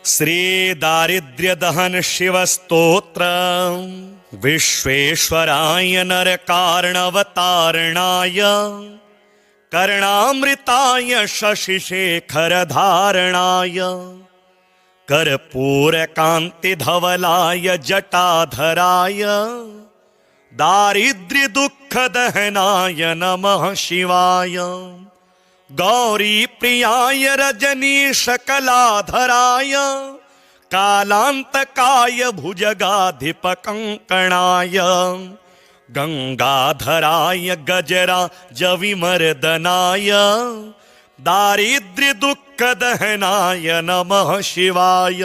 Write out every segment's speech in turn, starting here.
श्री दारिद्र्यदहन शिवस्तोत्र विश्वेश्वराय नरकार्णवतारणाय कर्णामृताय शशिशेखरधारणाय कर्पूरकान्तिधवलाय जटाधराय दारिद्र्यदुःखदहनाय नमः शिवाय गौरीप्रियाय रजनीशकलाधराय कालान्तकाय भुजगाधिपकङ्कणाय गंगाधराय गजराजविमर्दनाय दारिद्र्यदुःखदहनाय नमः शिवाय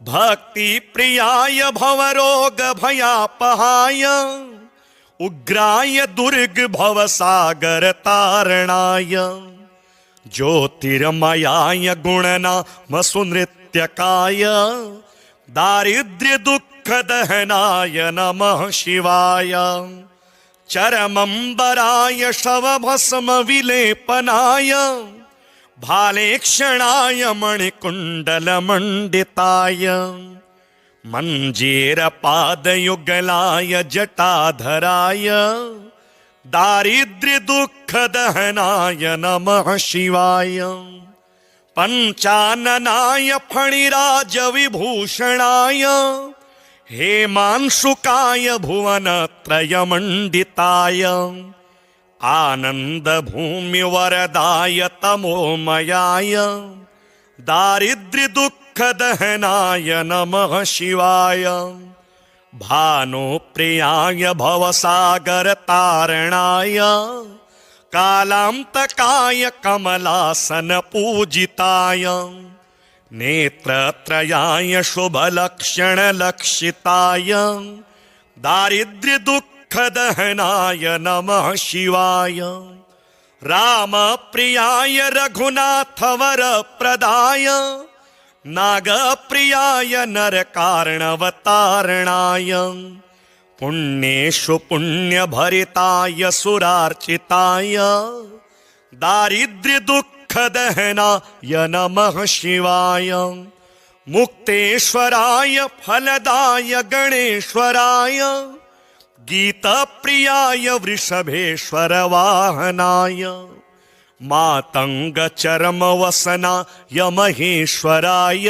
भक्तिप्रियाय भवरोगभयापहाय उग्राय दुर्गभवसागरतारणाय ज्योतिर्मयाय गुणनामसुनृत्यकाय दारिद्र्यदुःखदहनाय नमः शिवाय चरमंबराय शवभस्मविलेपनाय भालेक्षणाय मणिकुण्डलमण्डिताय मञ्जीरपादयुगलाय जटाधराय दारिद्र्यदुःखदहनाय नमः शिवाय पंचाननाय फणिराजविभूषणाय हेमांशुकाय भुवनत्रयमण्डिताय आनन्दभूमिवरदाय तमोमयाय दारिद्र्यदुःखदहनाय नमः शिवाय भानुप्रियाय भवसागरतारणाय कालान्तकाय कमलासनपूजिताय नेत्रत्रयाय शुभलक्षणलक्षिताय दारिद्र्यदुःखदहनाय नमः शिवाय रामप्रियाय रघुनाथवरप्रदाय नागप्रियाय नरकार्णवतारणाय पुण्येषु पुण्यभरिताय सुरार्चिताय दारिद्र्यदुःखदहनाय नमः शिवाय मुक्तेश्वराय फलदाय गणेश्वराय गीतप्रियाय वृषभेश्वर वाहनाय मातंगचर्मवसनाय महेश्वराय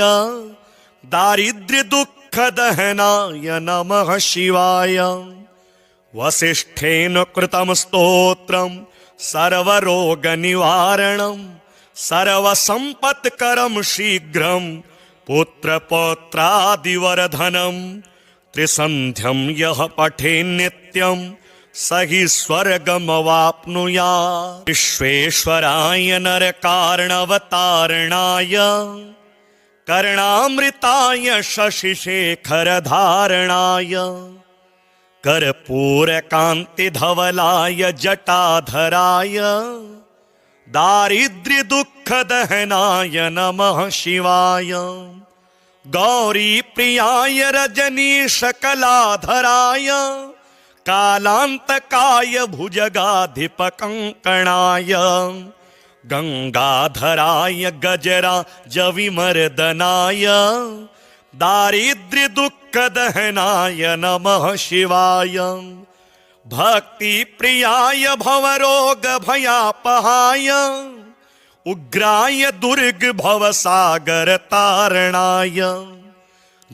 दारिद्र्यदुःखदहनाय नमः शिवाय वसिष्ठेन कृतं स्तोत्रं सर्वरोगनिवारणं सर्वसम्पत्करं शीघ्रं पुत्रपौत्रादिवर्धनं त्रिसन्ध्यं यः पठेन्नित्यं स हि स्वर्गमवाप्नुयात्। विश्वेश्वराय नरकार्णवतारणाय कर्णामृताय शशिशेखरधारणाय कर्पूरकान्तिधवलाय जटाधराय दारिद्र्यदुःखदहनाय नमः शिवाय गौरीप्रियाय रजनीशकलाधराय कालान्तकाय भुजगाधिपकङ्कणाय गंगाधराय गजराजविमर्दनाय दारिद्र्यदुःखदहनाय नमः शिवाय भक्तिप्रियाय भवरोगभयापहाय उग्राय दुर्गभवसागरतारणाय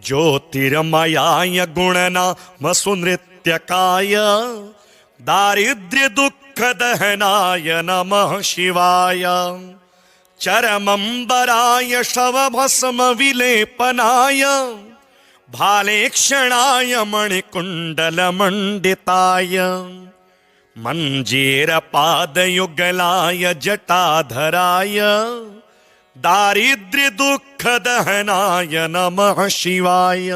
ज्योतिर्मयाय गुणनामसुनृत्यकाय दारिद्र्यदुःखदहनाय नमः शिवाय चरमंबराय शवभस्मविलेपनाय भालेक्षणाय मणिकुण्डलमण्डिताय मञ्जीरपादयुगलाय जटाधराय दारिद्र्यदुःखदहनाय नमः शिवाय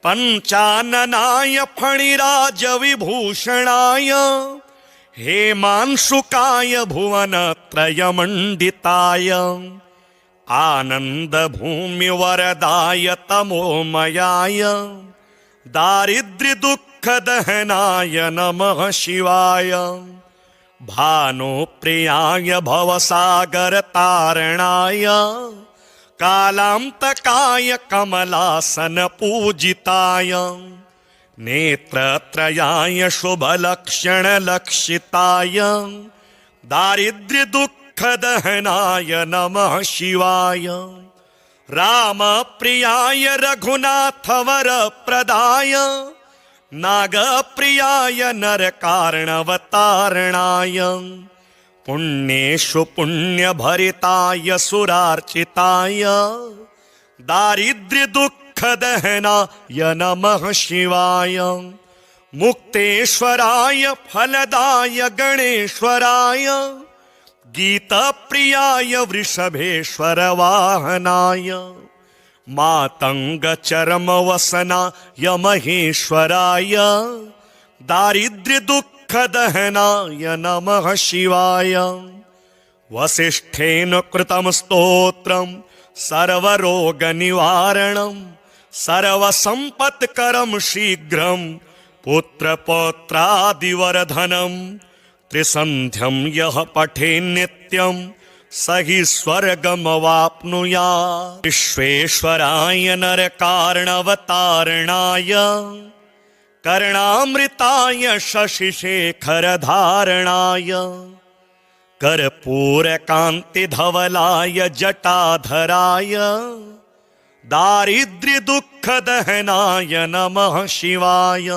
पंचाननाय फणिराजविभूषणाय हेमांशुकाय भुवनत्रयमण्डिताय आनन्दभूमिवरदाय तमोमयाय दारिद्र्यदुःखदहनाय नमः शिवाय भानुप्रियाय भवसागरतारणाय कालांतकाय कमलासन पूजिताय नेत्रत्रयाय शुभलक्षण लक्षिताय दारिद्र्य दुःख दहनाय नमः शिवाय राम प्रियाय रघुनाथ वर प्रदाय नाग प्रियाय नरकार्णवतारणाय पुण्येषु पुण्यभरिताय सुरार्चिताय दारिद्र्य दुःख दहनाय नमः शिवाय मुक्तेश्वराय फलदाय गणेश्वराय गीतप्रियाय वृषभेश्वर वाहनाय मातंग चरम वसनाय महेश्वराय दारिद्र्य दुःख दहनाय नमः शिवाय वसिष्ठेन कृतं स्तोत्रं सर्वरोग निवारणं सर्वसंपत्करं शीघ्रं पुत्रपौत्रादिवर्धनं त्रिसन्ध्यं यः पठे नित्यं स हि स्वर्गमवाप्नुयात् विश्वेश्वराय नरकार्णवतारणाय कर्णामृताय शशिशेखरधारणाय कर्पूरकान्तिधवलाय जटाधराय दारिद्र्य दुःख दहनाय नमः शिवाय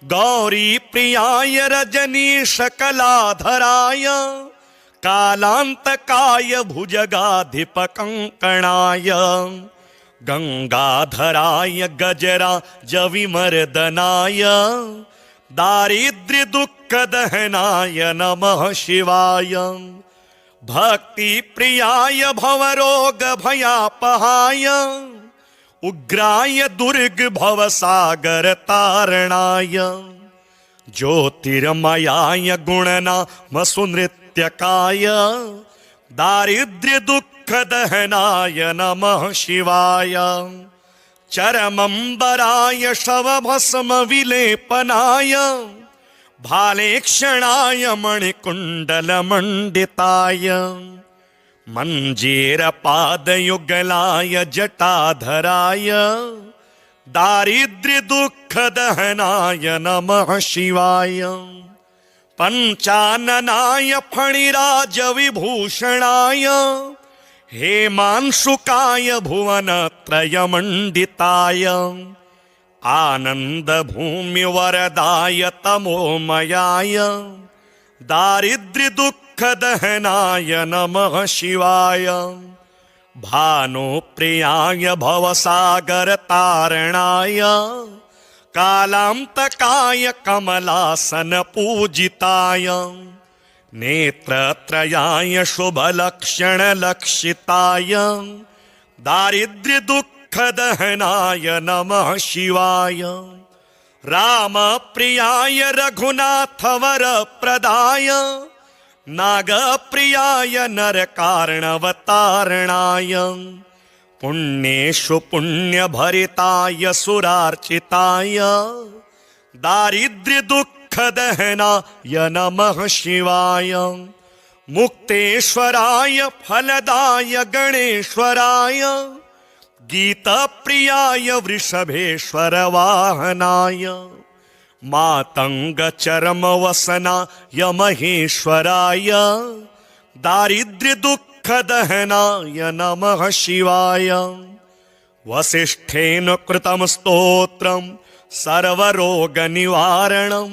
गौरी प्रियाय रजनीशकलाधराय कालांतकाय भुजगाधिपकंकणाय गंगाधराय गजराजविमर्दनाय दारिद्र्य दुःख दहनाय नमः शिवाय भक्ति प्रियाय भवरोग भयापहाय उग्राय दुर्ग भवसागर तारणाय ज्योतिर्मयाय गुणनाम सुनृत्यकाय दारिद्र्य दुःख दहनाय नमः शिवाय चरमंबराय शवभस्म विलेपनाय भालेक्षणाय मणिकुण्डलमण्डिताय मंजीरपादयुगलाय जटाधराय दारिद्र्य दुःख दहनाय नमः शिवाय पंचाननाय फणिराज विभूषणाय हेमांशुकाय भुवनत्रयमण्डिताय आनंद भूमि वरदाय तमोमयाय दारिद्र्य दुःख दहनाय नमः शिवाय भानुप्रियाय भवसागर तारणाय कालांतकाय कमलासन पूजिताय नेत्रत्रयाय शुभलक्षण लक्षिताय दारिद्र्य दुःख दहनाय नमः शिवाय राम प्रियाय रघुनाथ वर प्रदाय नाग प्रियाय नरकार्णवतारणाय पुण्येषु पुण्यभरिताय सुरार्चिताय दारिद्र्य दुःख दहनाय नमः शिवाय मुक्तेश्वराय फलदाय गणेश्वराय गीतप्रियाय वृषभेश्वर वाहनाय मातंग चरम वसनाय महेश्वराय दारिद्र्य दुःख दहनाय नमः शिवाय वसिष्ठेन कृतं स्तोत्रं सर्वरोग निवारणं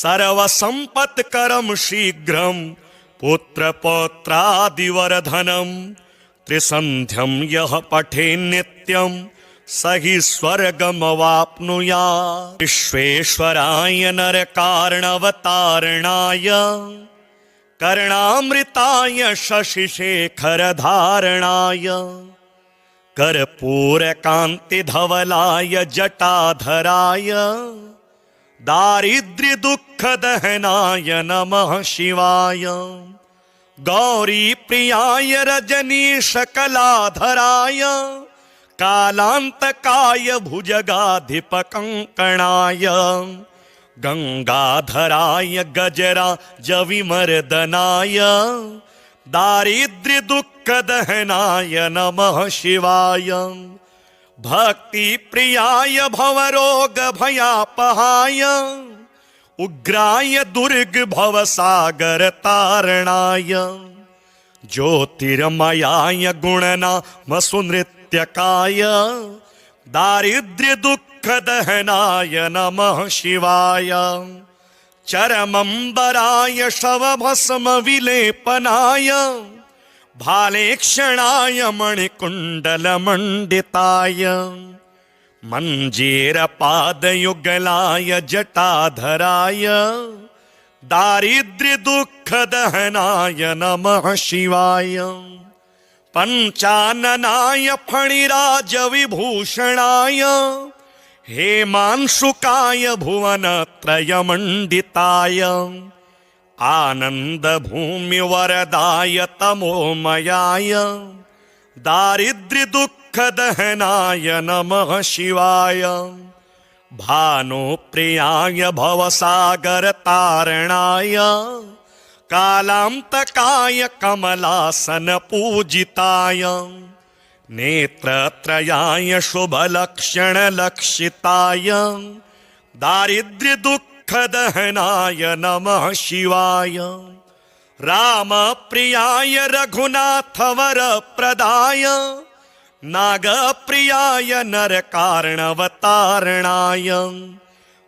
सर्वसंपत्करं शीघ्रं पुत्रपौत्रादिवर्धनं त्रिसन्ध्यं यः पठे नित्यं स हि स्वर्गमवाप्नुयात् विश्वेश्वराय नरकार्णवतारणाय कर्णामृताय शशिशेखरधारणाय कर्पूरकान्तिधवलाय जटाधराय दारिद्र्य दुःख दहनाय नमः शिवाय गौरी प्रियाय रजनीशकलाधराय कालांतकाय भुजगाधिपकंकणाय गंगाधराय गजराजविमर्दनाय दारिद्र्य दुःख दहनाय नमः शिवाय। भक्ति प्रियाय भवरोग भयापहाय उग्राय दुर्ग भवसागर तारणाय ज्योतिर्मयाय गुणनाम सुनृत्यकाय दारिद्र्य दुःख दहनाय नमः शिवाय। चरमंबराय शवभस्म विलेपनाय भालेक्षणाय मणिकुण्डलमण्डिताय मञ्जीरपादयुगलाय जटाधराय दारिद्र्य दुःख दहनाय नमः शिवाय। पंचाननाय फणिराज विभूषणाय हेमांशुकाय भुवनत्रयमण्डिताय आनंद भूमि वरदाय तमोमयाय दारिद्र्य दुःख दहनाय नमः शिवाय। भानुप्रियाय भवसागर तारणाय कालांतकाय कमलासन पूजिताय नेत्रत्रयाय शुभलक्षण लक्षिताय दारिद्र्य दुःख दहनाय नमः शिवाय। राम प्रियाय रघुनाथ वर प्रदाय नागप्रियाय नरकार्णवतारणाय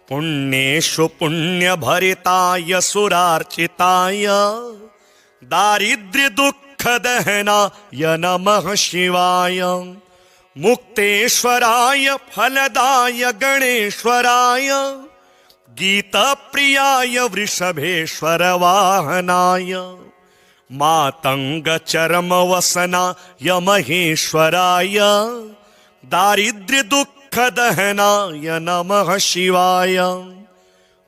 पुण्येषु पुण्यभरिताय सुरार्चिताय दारिद्र्य दुःख दहनाय नमः शिवाय। मुक्तेश्वराय फलदाय गणेश्वराय गीतप्रियाय वृषभेश्वर वाहनाय मातंग चरम वसनाय महेश्वराय दारिद्र्य दुःख दहनाय नमः शिवाय।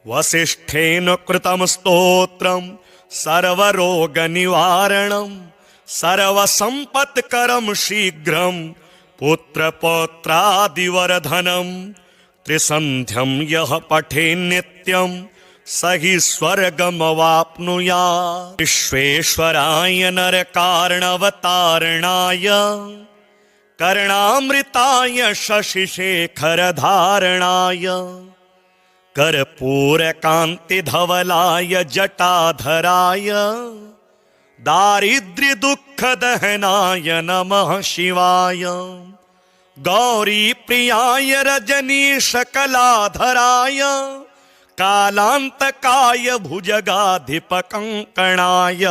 वसिष्ठेन कृतं स्तोत्रं सर्वरोग निवारणं सर्वसंपत्करं शीघ्रं पुत्रपौत्रादिवर्धनं त्रिसन्ध्यं यः पठे नित्यं स हि स्वर्गमवाप्नुयात्। विश्वेश्वराय नरकार्णवतारणाय कर्णामृताय शशिशेखरधारणाय कर्पूरकान्तिधवलाय जटाधराय दारिद्र्य दुःख दहनाय नमः शिवाय। गौरी प्रियाय रजनीशकलाधराय कालांतकाय भुजगाधिपकंकणाय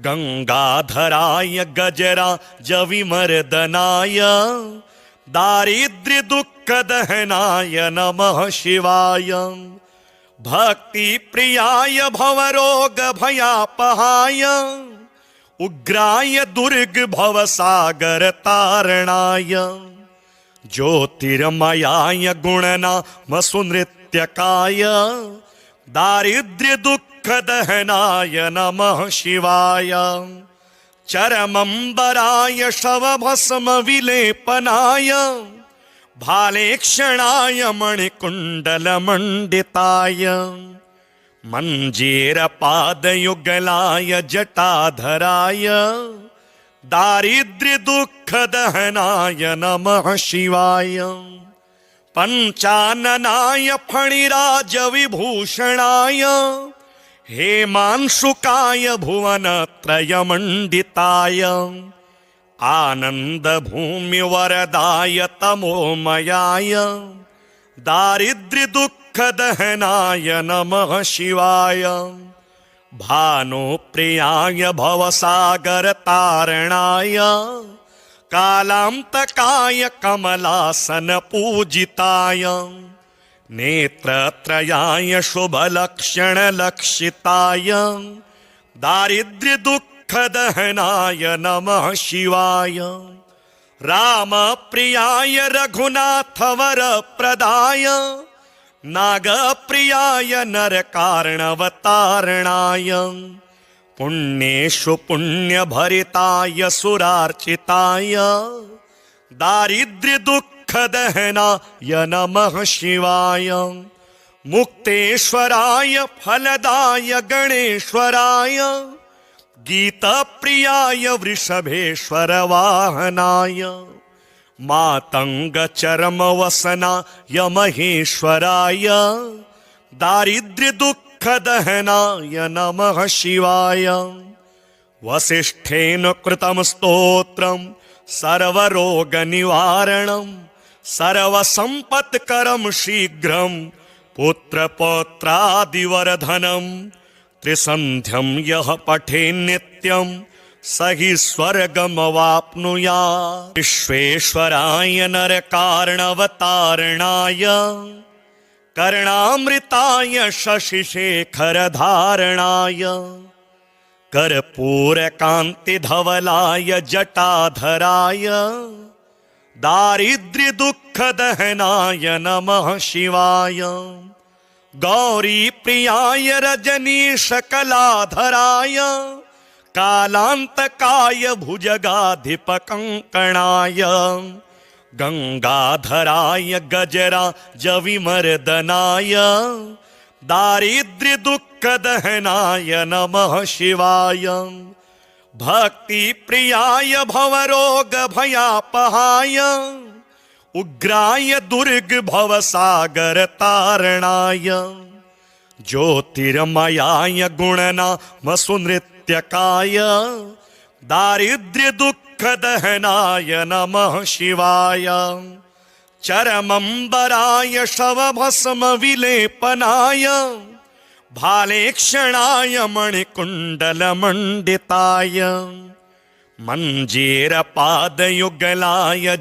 गंगाधराय गजराजविमर्दनाय दारिद्र्य दुःख दहनाय नमः शिवाय। भक्ति प्रियाय भवरोग भयापहाय उग्राय दुर्ग भवसागर तारणाय ज्योतिर्मयाय गुणनाम सुनृत्यकाय दारिद्र्य दुःख दहनाय नमः शिवाय। चरमंबराय शवभस्म विलेपनाय भालेक्षणाय मणिकुण्डलमण्डिताय मञ्जीरपादयुगलाय जटाधराय दारिद्र्य दुःख दहनाय नमः शिवाय। पंचाननाय फणिराज विभूषणाय हेमांशुकाय भुवनत्रयमण्डिताय आनंद भूमि वरदाय तमोमयाय दारिद्र्य दुःख दहनाय नमः शिवाय। भानुप्रियाय भवसागर तारणाय कालांतकाय कमलासन पूजिताय नेत्रत्रयाय शुभलक्षण लक्षिताय दारिद्र्य दुःख दहनाय नमः शिवाय। राम प्रियाय रघुनाथ वर प्रदाय नागप्रियाय नरकार्णवतारणाय पुण्येषु पुण्यभरिताय सुरार्चिताय दारिद्र्य दुःख दहनाय नमः शिवाय। मुक्तेश्वराय फलदाय गणेश्वराय गीतप्रियाय वृषभेश्वर वाहनाय मातङ्गचर्मवसनाय महेश्वराय दारिद्र्यदुःखदहनाय नमः शिवाय। वसिष्ठेन कृतं स्तोत्रं सर्वरोगनिवारणं सर्वसम्पत्करं शीघ्रं पुत्रपौत्रादिवर्धनं त्रिसन्ध्यं यः पठेन्नित्यं स हि स्वर्गमवाप्नुयात्। विश्वेश्वराय नरकार्णवतारणाय कर्णामृताय शशिशेखरधारणाय कर्पूरकान्तिधवलाय जटाधराय दारिद्र्यदुःखदहनाय नमः शिवाय। गौरीप्रियाय रजनीशकलाधराय कालान्तकाय भुजगाधिपकङ्कणाय गङ्गाधराय गजराजविमर्दनाय दारिद्र्यदुःखदहनाय नमः शिवाय। भक्तिप्रियाय भवरोगभयापहाय उग्राय दुर्गभवसागरतारणाय ज्योतिर्मयाय गुणनामसुनृत्यकाय दारिद्र्यदुःखदहनाय नमः शिवाय। चरमम्बराय शवभस्मविलेपनाय भालेक्षणाय मणिकुण्डलमण्डिताय मञ्जीरपादयुगलाय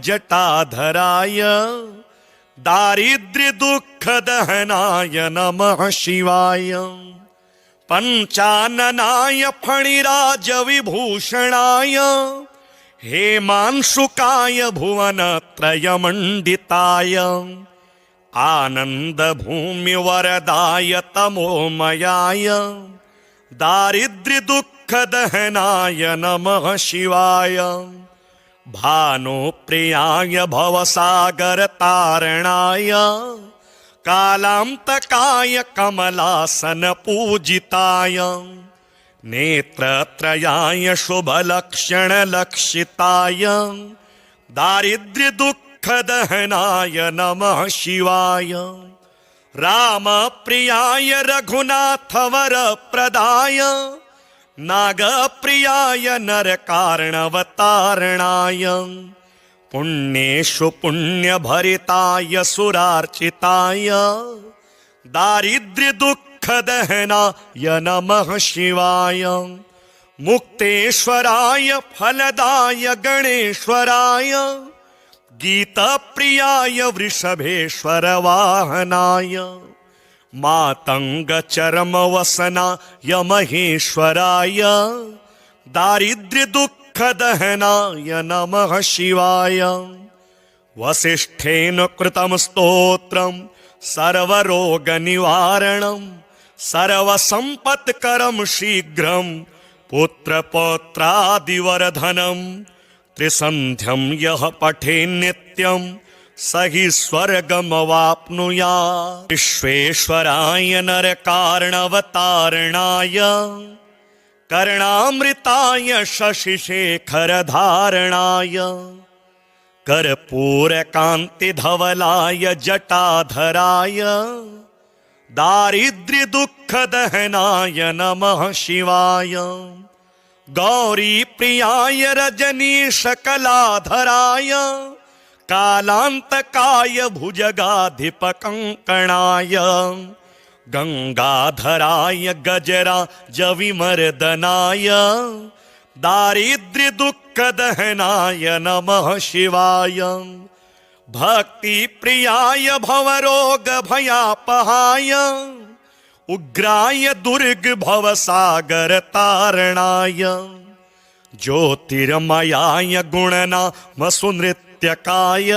जटाधराय दारिद्र्यदुःखदहनाय नमः शिवाय। पञ्चाननाय फणिराजविभूषणाय हेमांशुकाय भुवनत्रयमण्डिताय आनन्दभूमिवरदाय तमोमयाय दारिद्र्यदुःखदहनाय नमः शिवाय। भानुप्रियाय भवसागरतारणाय कालान्तकाय कमलासनपूजिताय नेत्रत्रयाय शुभलक्षणलक्षिताय दारिद्र्यदुःखदहनाय नमः शिवाय। रामप्रियाय रघुनाथवरप्रदाय नागप्रियाय नरकार्णवतारणाय पुण्येषु पुण्यभरिताय सुरार्चिताय दारिद्र्यदुःखदहनाय नमः शिवाय। मुक्तेश्वराय फलदाय गणेश्वराय गीतप्रियाय वृषभेश्वर वाहनाय मातङ्गचर्मवसनाय महेश्वराय दारिद्र्यदुःखदहनाय नमः शिवाय। वसिष्ठेन कृतं स्तोत्रं सर्वरोगनिवारणं सर्वसम्पत्करं शीघ्रं पुत्रपौत्रादिवर्धनं त्रिसन्ध्यं यः पठेन्नित्यं स हि स्वर्गमवाप्नुयात्। विश्वेश्वराय नरकार्णवतारणाय कर्णामृताय शशिशेखरधारणाय कर्पूरकान्तिधवलाय जटाधराय दारिद्र्यदुःखदहनाय नमः शिवाय। गौरीप्रियाय रजनीशकलाधराय कालान्तकाय भुजगाधिपकङ्कणाय गङ्गाधराय गजराजविमर्दनाय दारिद्र्यदुःखदहनाय नमः शिवाय। भक्तिप्रियाय भवरोगभयापहाय उग्राय दुर्गभवसागरतारणाय ज्योतिर्मयाय गुणनामसुनृत्यकाय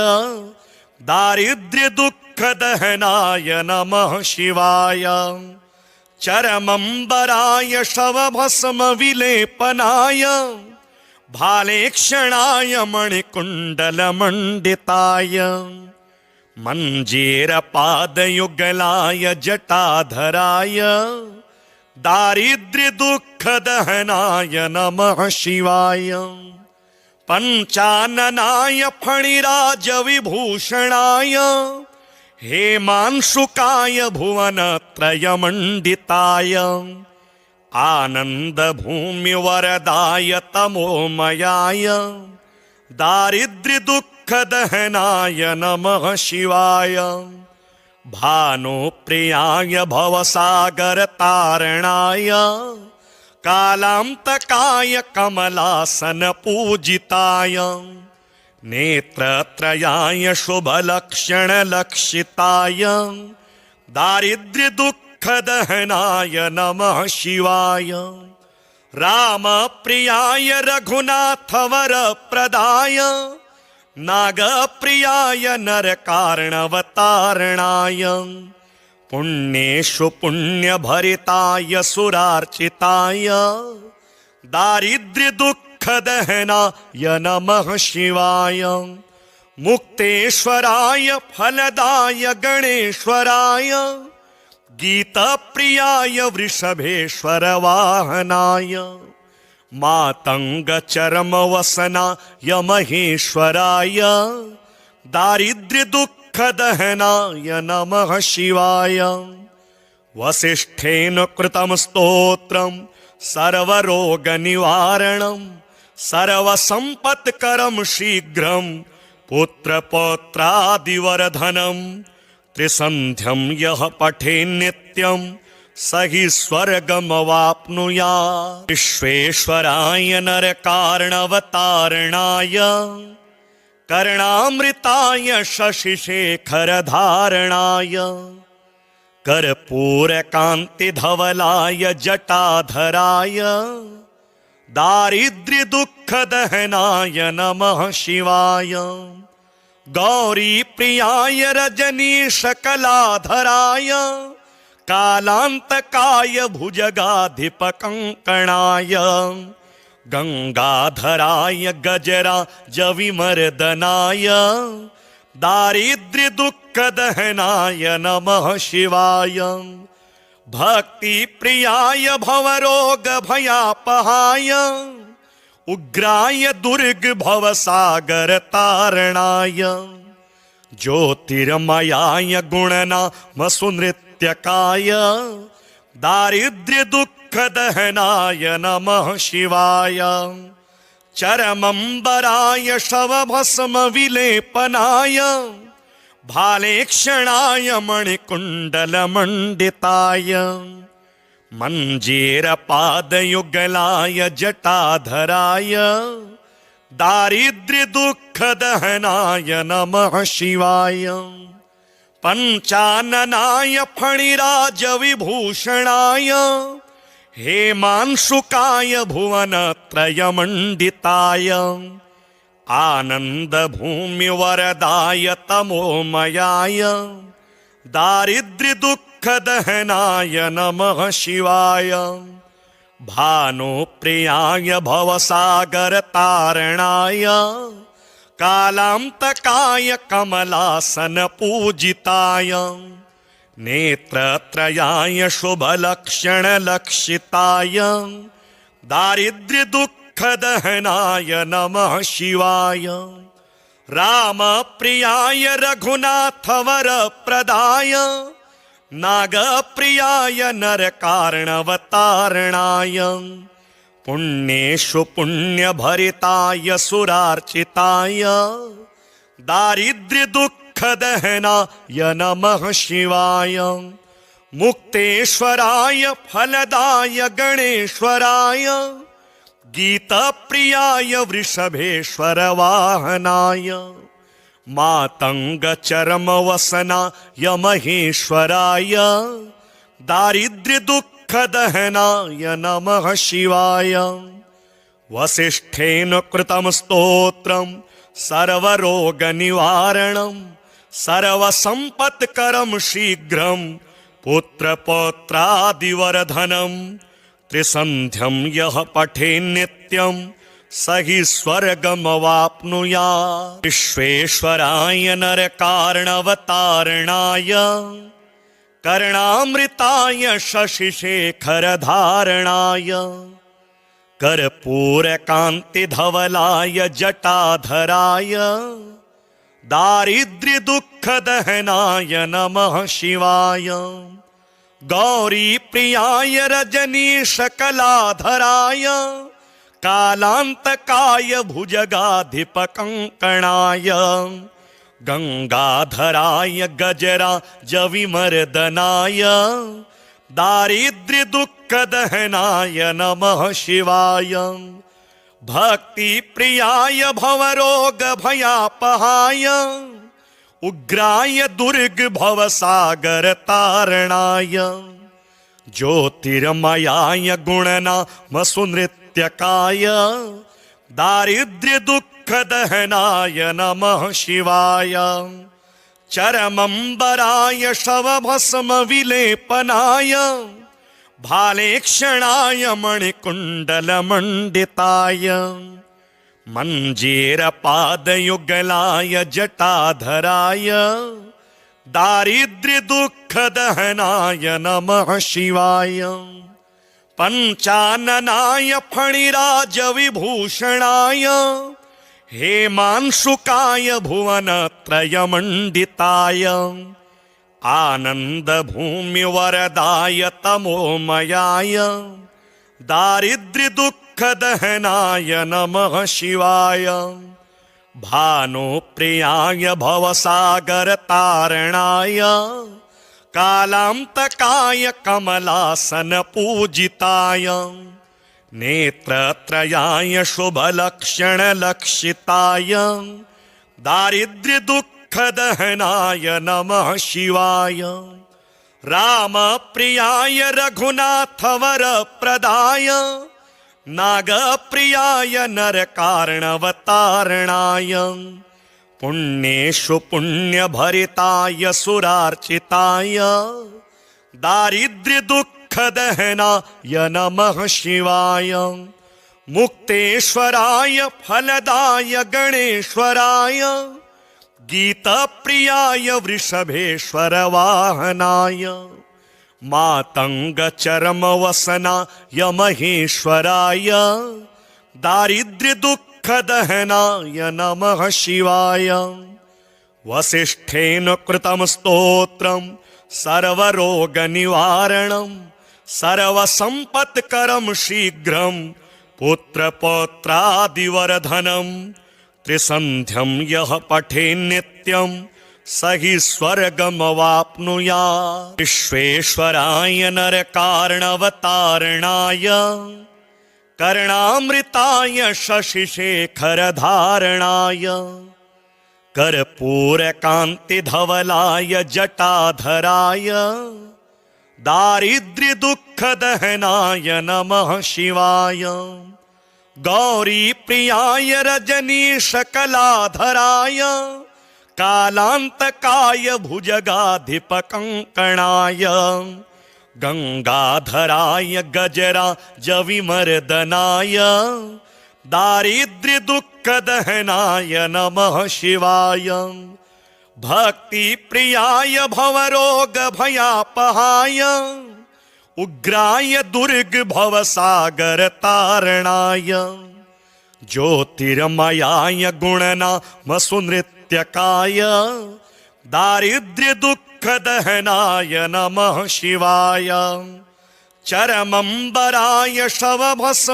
दारिद्र्यदुःखदहनाय नमः शिवाय। चरमम्बराय शवभस्मविलेपनाय भालेक्षणाय मणिकुण्डलमण्डिताय मञ्जीरपादयुगलाय जटाधराय दारिद्र्य दुःख दहनाय नमः शिवाय पंचाननाय फणिराज विभूषणाय हेमांशुकाय भुवनत्रयमण्डिताय आनंद भूमि वरदाय तमोमयाय दारिद्र्य दुःख दहनाय नमः शिवाय भानुप्रियाय भवसागर तारणाय कालांतकाय कमलासन पूजिताय नेत्रत्रयाय शुभलक्षण लक्षिताय दारिद्र्य दुःख दहनाय नमः शिवाय रामप्रियाय रघुनाथवर प्रदाय नागप्रियाय नरकार्णवतारणाय पुण्येषु पुण्यभरिताय सुरार्चिताय दारिद्र्य दुःख दहनाय नमः शिवाय मुक्तेश्वराय फलदाय गणेश्वराय गीतप्रियाय वृषभेश्वर वाहनाय मातंग चरम वसनाय महेश्वराय दारिद्र्य दुःख दहनाय नमः शिवाय वसिष्ठेन कृतं स्तोत्रं सर्वरोग निवारणं सर्वसंपत्करं शीघ्रं पुत्रपौत्रादिवर्धनं त्रिसन्ध्यं यः पठेन्नित्यं स हि स्वर्गमवाप्नुयात् विश्वेश्वराय नरकार्णवतारणाय कर्णामृताय शशिशेखरधारणाय कर्पूरकान्तिधवलाय जटाधराय दारिद्र्य दुःख दहनाय नमः शिवाय गौरीप्रियाय रजनीशकलाधराय कालांतकाय भुजगाधिपकङ्कणाय गंगाधराय गजराजविमर्दनाय दारिद्र्य दुःख दहनाय नमः शिवाय भक्तिप्रियाय भवरोग भयापहाय उग्राय दुर्ग भवसागर तारणाय ज्योतिर्मयाय गुणनाम सुनृत्यकाय दारिद्र्य दुःख दहनाय नमः शिवाय चरमंबराय शवभस्म विलेपनाय भालेक्षणाय मणिकुण्डलमण्डिताय मञ्जीरपादयुगलाय जटाधराय दारिद्र्य दुःख दहनाय नमः शिवाय पंचाननाय फणिराज विभूषणाय हेमांशुकाय भुवनत्रयमण्डिताय आनंद भूमि वरदाय तमोमयाय दारिद्र्य दुःख दहनाय नमः शिवाय भानुप्रियाय भवसागर तारणाय कालांतकाय कमलासन पूजिताय नेत्रत्रयाय शुभलक्षण लक्षिताय दारिद्र्य दुःख दहनाय नमः शिवाय रामप्रियाय रघुनाथवर प्रदाय नागप्रियाय नरकार्णवतारणाय पुण्येषु पुण्यभरिताय सुरार्चिताय दारिद्र्य दुःख दहनाय नमः शिवाय मुक्तेश्वराय फलदाय गणेश्वराय गीतप्रियाय वृषभेश्वर वाहनाय मातंग चरम वसनाय महेश्वराय दारिद्र्य दुःख दहनाय नमः शिवाय वसिष्ठेन कृतं स्तोत्रं सर्वरोग निवारणं सर्वसंपत्करं शीघ्रं पुत्रपौत्रादिवर्धनं त्रिसन्ध्यं यः पठेन्नित्यं स हि स्वर्गमवाप्नुयात् विश्वेश्वराय नरकार्णवतारणाय कर्णामृताय शशिशेखरधारणाय कर्पूरकान्तिधवलाय जटाधराय दारिद्र्यदुःखदहनाय नमः शिवाय गौरीप्रियाय रजनीशकलाधराय कालान्तकाय भुजगाधिपकङ्कणाय गंगाधराय गजराजविमर्दनाय दारिद्र्यदुःखदहनाय नमः शिवाय भक्तिप्रियाय भवरोगभयापहाय उग्राय दुर्गभवसागरतारणाय ज्योतिर्मयाय गुणनामसुनृत्यकाय दारिद्र्यदुःखदहनाय नमः शिवाय चरमंबराय शवभस्मविलेपनाय भालेक्षणाय मणिकुण्डलमण्डिताय मञ्जीरपादयुगलाय जटाधराय दारिद्र्यदुःखदहनाय नमः शिवाय पंचाननाय फणिराजविभूषणाय हेमांशुकाय भुवनत्रयमण्डिताय आनन्दभूमिवरदाय तमोमयाय दारिद्र्यदुःखदहनाय नमः शिवाय भानुप्रियाय भवसागरतारणाय कालान्तकाय कमलासनपूजिताय नेत्रत्रयाय शुभलक्षणलक्षिताय दारिद्र्यदुःखदहनाय नमः शिवाय रामप्रियाय रघुनाथवरप्रदाय नागप्रियाय नरकार्णवतारणाय पुण्येषु पुण्यभरिताय सुरार्चिताय दारिद्र्यदुःखदहनाय नमः शिवाय मुक्तेश्वराय फलदाय गणेश्वराय गीतप्रियाय वृषभेश्वर वाहनाय मातंगचर्मवसनाय महेश्वराय दारिद्र्यदुःखदहनाय नमः शिवाय वसिष्ठेन कृतं स्तोत्रं सर्वरोगनिवारणं सर्वसम्पत्करं शीघ्रं पुत्रपौत्रादिवर्धनं त्रिसन्ध्यं यः पठेन्नित्यं स हि स्वर्गमवाप्नुयात् विश्वेश्वराय नरकार्णवतारणाय कर्णामृताय शशिशेखरधारणाय कर्पूरकान्तिधवलाय जटाधराय दारिद्र्यदुःखदहनाय नमः शिवाय गौरीप्रियाय रजनीशकलाधराय कालान्तकाय भुजगाधिपकङ्कणाय गंगाधराय गजराजविमर्दनाय दारिद्र्यदुःखदहनाय नमः शिवाय भक्तिप्रियाय भवरोगभयापहाय उग्राय दुर्गभवसागरतारणाय ज्योतिर्मयाय गुणनामसुनृत्यकाय दारिद्र्यदुःखदहनाय नमः शिवाय चरमंबराय शवभस्मविलेपनाय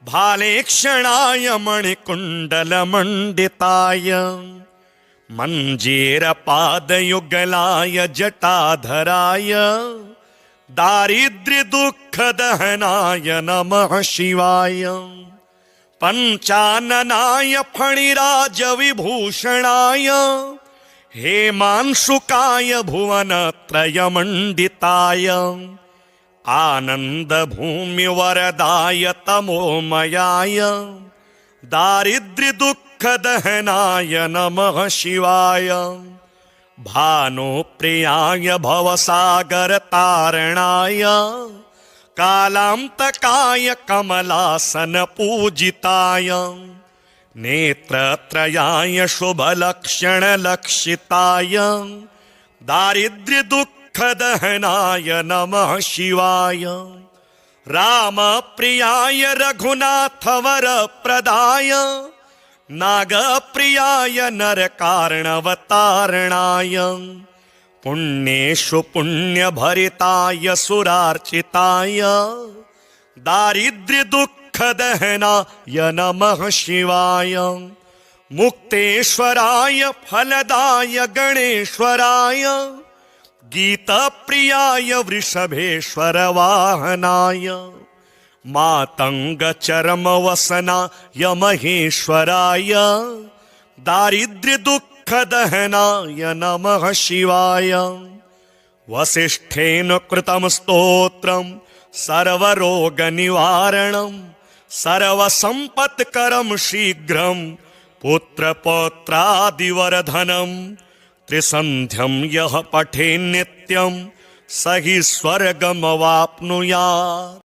भालेक्षणाय मणिकुण्डलमण्डिताय मञ्जीरपादयुगलाय जटाधराय दारिद्र्यदुःखदहनाय नमः शिवाय पंचाननाय फणिराजविभूषणाय हेमांशुकाय भुवनत्रयमण्डिताय आनन्दभूमिवरदाय तमोमयाय दारिद्र्यदुःखदहनाय नमः शिवाय भानुप्रियाय भवसागरतारणाय कालान्तकाय कमलासनपूजिताय नेत्रत्रयाय शुभलक्षणलक्षिताय दारिद्र्यदुःखदहनाय नमः शिवाय। रामप्रियाय रघुनाथवरप्रदाय नागप्रियाय नरकार्णवतारणाय पुण्येषु पुण्यभरिताय सुरार्चिताय दारिद्र्यदुःखदहनाय नमः शिवाय। मुक्तेश्वराय फलदाय गणेश्वराय गीतप्रियाय वृषभेश्वर वाहनाय मातंगचर्मवसनाय महेश्वराय दारिद्र्यदुःखदहनाय नमः शिवाय। वसिष्ठेन कृतं स्तोत्रं सर्वरोगनिवारणं सर्वसम्पत्करं शीघ्रं पुत्रपौत्रादिवरधनं त्रिसन्ध्यं यः पठेन्नित्यं स हि स्वर्गमवाप्नुयात्।